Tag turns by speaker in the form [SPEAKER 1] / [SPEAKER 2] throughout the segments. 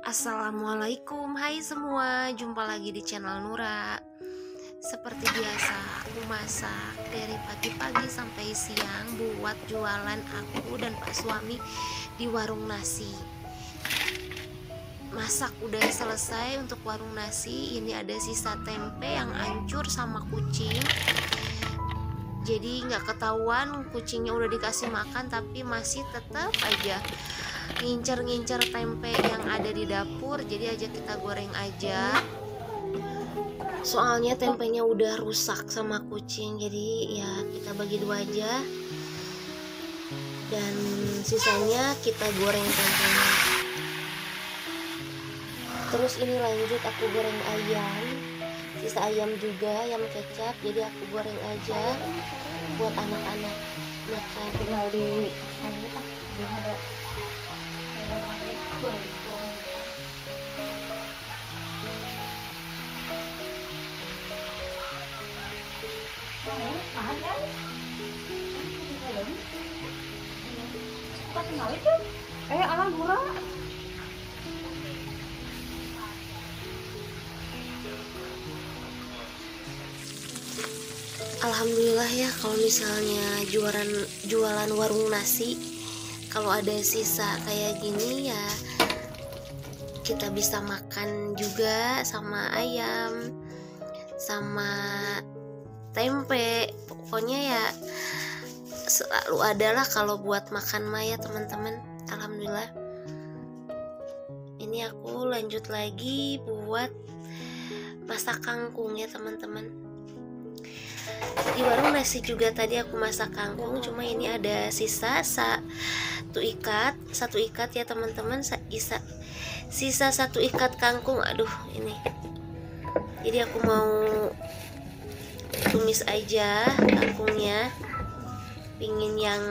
[SPEAKER 1] Assalamualaikum, hai semua, jumpa lagi di channel Nura. Seperti biasa, aku masak dari pagi-pagi sampai siang buat jualan aku dan Pak suami di warung nasi. Masak udah selesai untuk warung nasi. Ini ada sisa tempe yang hancur sama kucing. Jadi nggak ketahuan kucingnya udah dikasih makan, tapi masih tetap aja ngincer-ngincer tempe yang ada di dapur. Jadi aja kita goreng aja, soalnya tempenya udah rusak sama kucing. Jadi ya kita bagi dua aja, dan sisanya kita goreng tempenya. Terus ini lanjut aku goreng ayam, sisa ayam juga, ayam kecap. Jadi aku goreng aja buat anak-anak makan.
[SPEAKER 2] Tinggal di alam murah.
[SPEAKER 1] Alhamdulillah ya, kalau misalnya jualan warung nasi, kalau ada sisa kayak gini ya kita bisa makan juga sama ayam, sama tempe. Pokoknya ya selalu adalah kalau buat makan mah ya teman-teman. Alhamdulillah. Ini aku lanjut lagi buat masak kangkung ya teman-teman. Di warung nasi juga tadi aku masak kangkung, cuma ini ada sisa satu ikat ya teman-teman, sisa satu ikat kangkung. Aduh, ini jadi aku mau tumis aja kangkungnya, pingin yang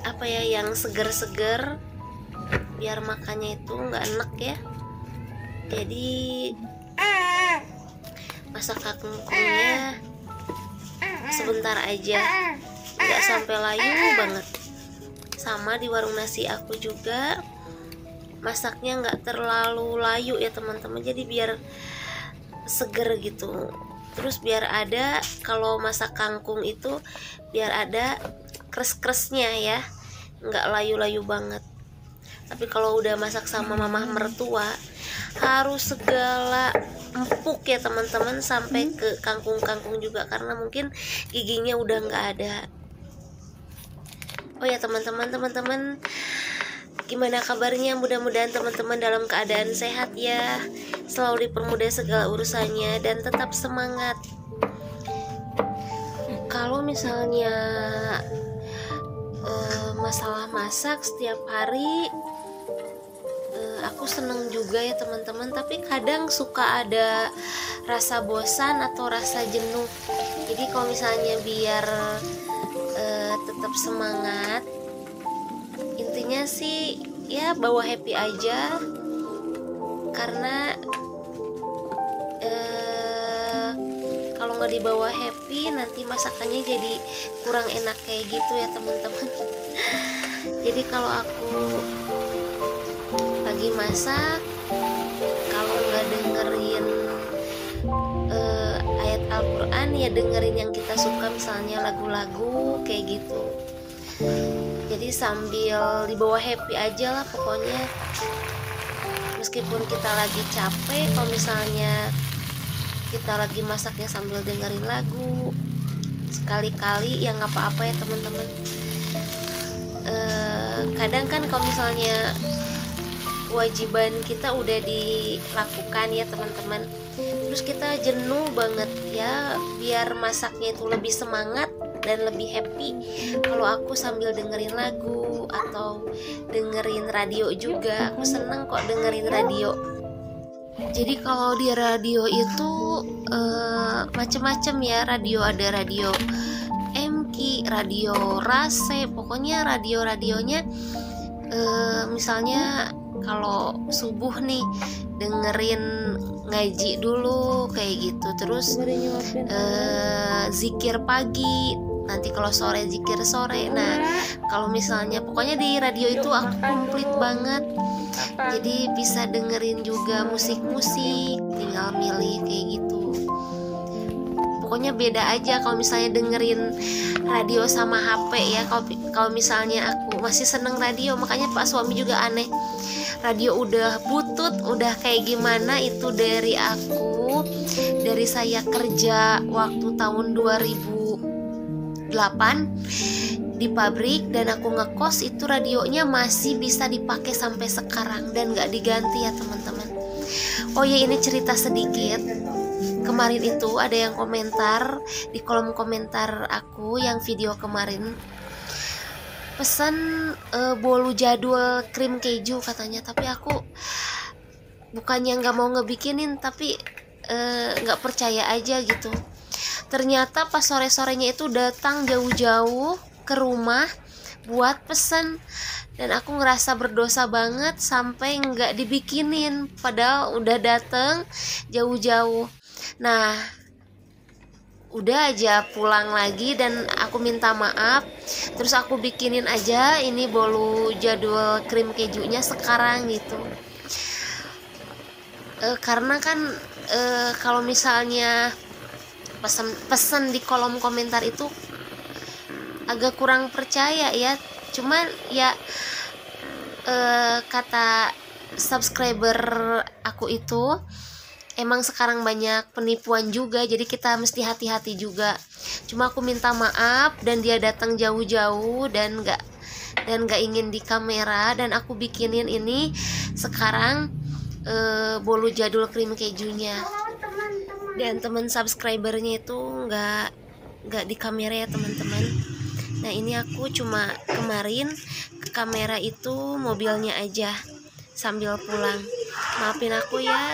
[SPEAKER 1] apa ya, yang seger-seger biar makannya itu nggak enak ya. Jadi masak kangkungnya sebentar aja, nggak sampai layu banget. Sama di warung nasi aku juga masaknya nggak terlalu layu ya teman-teman, jadi biar seger gitu. Terus biar ada, kalau masak kangkung itu biar ada kres-kresnya ya, nggak layu-layu banget. Tapi kalau udah masak sama mamah mertua harus segala empuk ya teman-teman, sampai ke kangkung-kangkung juga, karena mungkin giginya udah nggak ada. Oh ya teman-teman, gimana kabarnya? Mudah-mudahan teman-teman dalam keadaan sehat ya, selalu dipermudah segala urusannya, dan tetap semangat. Kalau misalnya masalah masak setiap hari, aku seneng juga ya teman-teman, tapi kadang suka ada rasa bosan atau rasa jenuh. Jadi kalau misalnya biar tetap semangat, intinya sih ya bawa happy aja, karena kalau nggak dibawa happy nanti masakannya jadi kurang enak kayak gitu ya teman-teman. Jadi kalau aku lagi masak, kalau nggak dengerin ayat Al-Quran ya dengerin yang kita suka, misalnya lagu-lagu kayak gitu. Jadi sambil dibawa happy aja lah pokoknya. Meskipun kita lagi capek, kalau misalnya kita lagi masaknya sambil dengerin lagu, sekali-kali ya nggak apa-apa ya teman-teman. Kadang kan kalau misalnya kewajiban kita udah dilakukan ya teman-teman, terus kita jenuh banget ya, biar masaknya itu lebih semangat dan lebih happy, kalau aku sambil dengerin lagu atau dengerin radio juga. Aku seneng kok dengerin radio. Jadi kalau di radio itu macem-macem ya radio, ada radio MQ, radio Rase, pokoknya radio-radionya misalnya kalau subuh nih dengerin ngaji dulu kayak gitu, terus zikir pagi. nanti kalau sore zikir sore. Nah kalau misalnya pokoknya di radio itu aku komplit banget, jadi bisa dengerin juga musik-musik, tinggal milih kayak gitu. Pokoknya beda aja kalau misalnya dengerin radio sama HP ya. Kalau misalnya aku masih seneng radio, makanya Pak suami juga aneh, radio udah butut, udah kayak gimana. Itu dari saya kerja waktu tahun 2008 di pabrik dan aku ngekos, itu radionya masih bisa dipakai sampai sekarang dan gak diganti ya teman-teman. Oh ya, ini cerita sedikit. Kemarin itu ada yang komentar di kolom komentar aku yang video kemarin, pesan bolu jadul krim keju katanya. Tapi aku bukannya nggak mau ngebikinin, tapi nggak percaya aja gitu. Ternyata pas sore-sorenya itu datang jauh-jauh ke rumah buat pesen, dan aku ngerasa berdosa banget sampai nggak dibikinin, padahal udah dateng jauh-jauh. Nah udah aja pulang lagi dan aku minta maaf, terus aku bikinin aja ini bolu jadul krim kejunya sekarang gitu. Karena kan kalau misalnya pesen di kolom komentar itu agak kurang percaya ya. Cuman ya kata subscriber aku itu emang sekarang banyak penipuan juga, jadi kita mesti hati-hati juga. Cuma aku minta maaf dan dia datang jauh-jauh dan nggak ingin di kamera, dan aku bikinin ini sekarang bolu jadul krim kejunya. Dan teman subscribernya itu nggak di kamera ya teman-teman. Nah ini aku cuma kemarin ke kamera itu mobilnya aja sambil pulang. Maafin aku ya,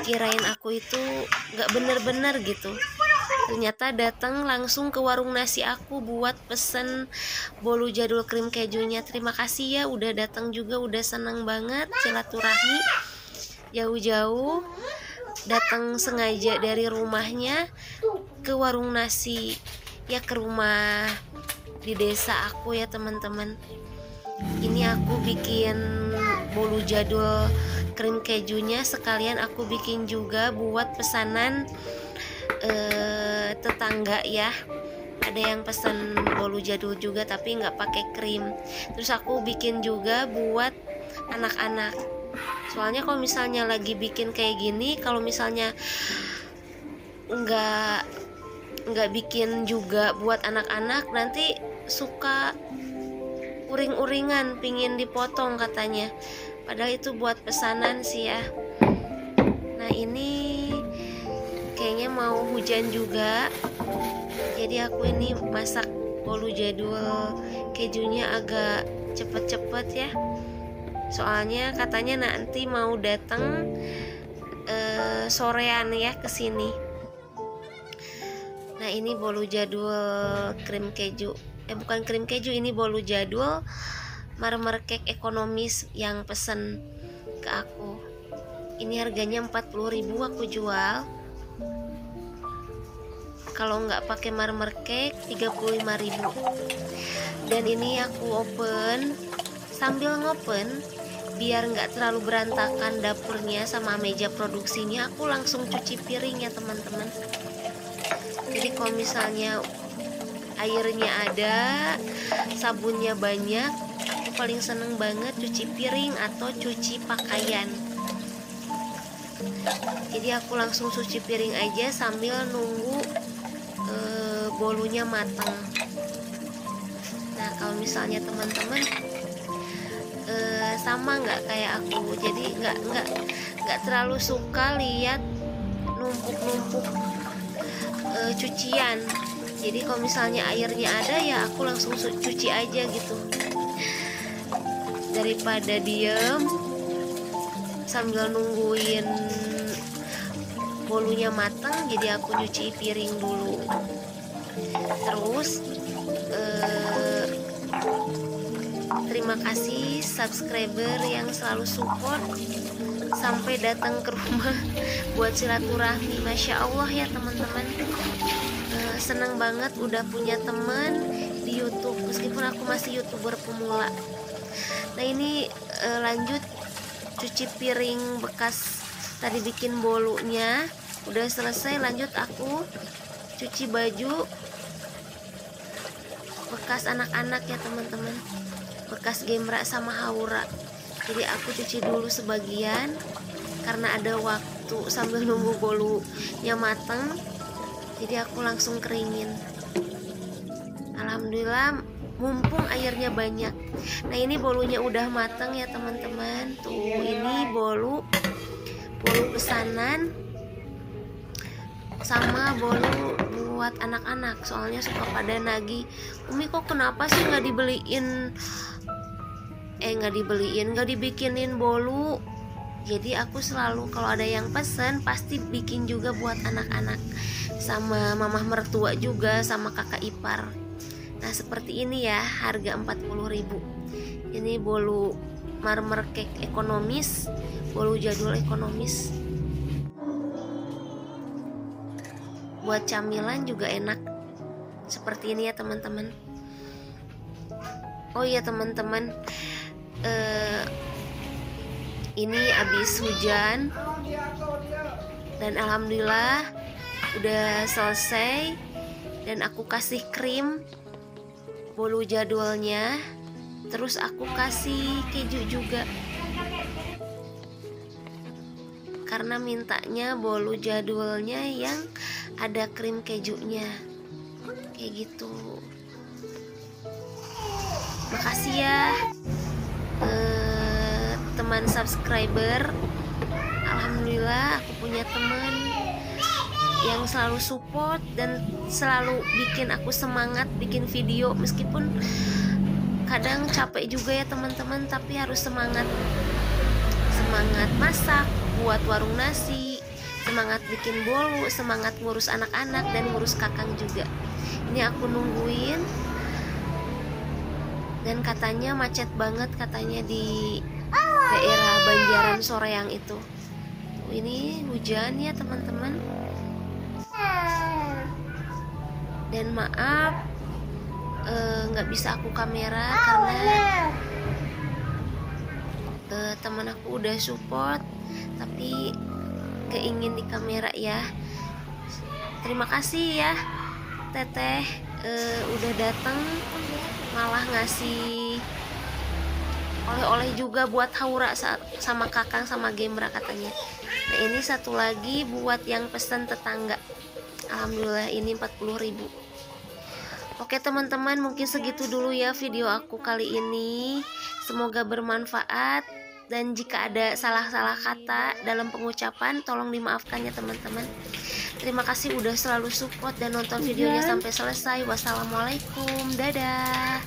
[SPEAKER 1] kirain aku itu nggak bener-bener gitu. Ternyata datang langsung ke warung nasi aku buat pesen bolu jadul krim kejunya. Terima kasih ya udah datang juga, udah seneng banget silaturahmi jauh-jauh, datang sengaja dari rumahnya ke warung nasi ya, ke rumah di desa aku ya teman-teman. Ini aku bikin bolu jadul krim kejunya, sekalian aku bikin juga buat pesanan tetangga ya. Ada yang pesan bolu jadul juga tapi nggak pakai krim. Terus aku bikin juga buat anak-anak. Soalnya kalau misalnya lagi bikin kayak gini, kalau misalnya nggak bikin juga buat anak-anak, nanti suka uring-uringan, pingin dipotong katanya. Padahal itu buat pesanan sih ya. Nah ini kayaknya mau hujan juga, jadi aku ini masak bolu jadul kejunya agak cepet-cepet ya. Soalnya katanya nanti mau datang sorean ya kesini. Nah ini bolu jadul krim keju, bukan krim keju, ini bolu jadul marmer cake ekonomis yang pesen ke aku. Ini harganya 40.000 aku jual. Kalau nggak pakai marmer cake 35.000. Dan ini aku open, sambil ngopen biar nggak terlalu berantakan dapurnya sama meja produksinya, aku langsung cuci piring ya teman-teman. Jadi kalau misalnya airnya ada, sabunnya banyak, aku paling seneng banget cuci piring atau cuci pakaian. Jadi aku langsung cuci piring aja sambil nunggu bolunya matang. Nah kalau misalnya teman-teman sama nggak kayak aku, jadi nggak terlalu suka lihat numpuk-numpuk cucian. Jadi kalau misalnya airnya ada ya aku langsung cuci aja gitu, daripada diem sambil nungguin bolunya matang. Jadi aku nyuci piring dulu. Terus terima kasih subscriber yang selalu support sampai datang ke rumah buat silaturahmi. Masya Allah ya teman-teman. seneng banget udah punya teman di YouTube meskipun aku masih YouTuber pemula. Nah ini lanjut cuci piring bekas tadi bikin bolunya udah selesai. Lanjut aku cuci baju bekas anak-anak ya teman-teman, bekas Gemra sama Haura. Jadi aku cuci dulu sebagian karena ada waktu sambil nunggu bolunya mateng, jadi aku langsung keringin. Alhamdulillah mumpung airnya banyak. Nah ini bolunya udah mateng ya teman-teman. Tuh ini bolu pesanan sama bolu buat anak-anak, soalnya suka pada nagih, Umi kok kenapa sih nggak dibikinin bolu. Jadi aku selalu kalau ada yang pesen pasti bikin juga buat anak-anak, sama mamah mertua juga, sama kakak ipar. Nah seperti ini ya, harga 40.000. Ini bolu marmer cake ekonomis, bolu jadul ekonomis. Buat camilan juga enak. Seperti ini ya teman-teman. Oh iya teman-teman, ini habis hujan dan alhamdulillah udah selesai, dan aku kasih krim bolu jadulnya, terus aku kasih keju juga karena mintanya bolu jadulnya yang ada krim kejunya kayak gitu. Makasih ya teman subscriber. Alhamdulillah aku punya teman yang selalu support dan selalu bikin aku semangat bikin video, meskipun kadang capek juga ya teman-teman, tapi harus semangat masak buat warung nasi, semangat bikin bolu, semangat ngurus anak-anak dan ngurus kakang juga. Ini aku nungguin, dan katanya macet banget katanya di daerah Banjaran Soreang itu. Ini hujan ya teman-teman. Dan maaf nggak bisa aku kamera karena teman aku udah support, tapi gak ingin di kamera ya. Terima kasih ya Teteh udah datang, malah ngasih oleh-oleh juga buat Haura sama kakang sama Gemra katanya. Nah ini satu lagi buat yang pesan tetangga. Alhamdulillah ini 40.000. Oke teman-teman, mungkin segitu dulu ya video aku kali ini. Semoga bermanfaat, dan jika ada salah-salah kata dalam pengucapan tolong dimaafkan ya teman-teman. Terima kasih udah selalu support dan nonton videonya sampai selesai. Wassalamualaikum, dadah.